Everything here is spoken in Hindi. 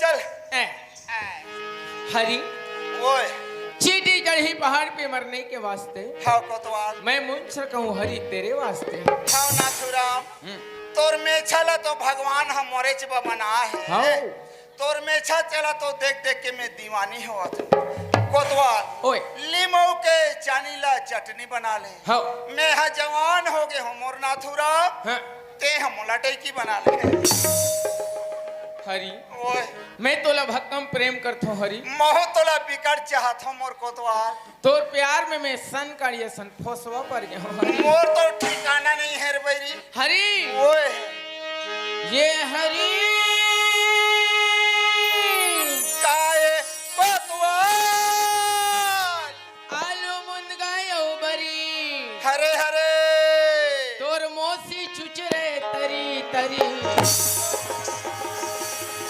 चल। हरी ओए चीटी चढ़ी पहाड़ पे मरने के वास्ते। हाँ कोतवाल। मैं मुंह कहूँ हरी तेरे वास्ते। हाँ नाथुराम। तोर में छला तो भगवान हम मोरे चबा बना है। हाँ। तोर में छा चला तो देख देख के मैं दीवानी हुआ था। कोतवाल ओए लीमो के चानीला चटनी बना ले। हाँ। मैं हाँ जवान हो गए हूँ मोर नाथुराम। हाँ। ते हम मुलाटे की बना ले। हरी ओए मैं तोला भक्कम प्रेम करता हूँ हरी। मोह तोला बिगड़ चाहत हूँ मोर कोतवाल। तोर प्यार में मैं सन काढ़िए सन फसवा पर गया हूँ हरी। मोर तो ठिकाना नहीं है रे बैरी। हरी ओए ये हरी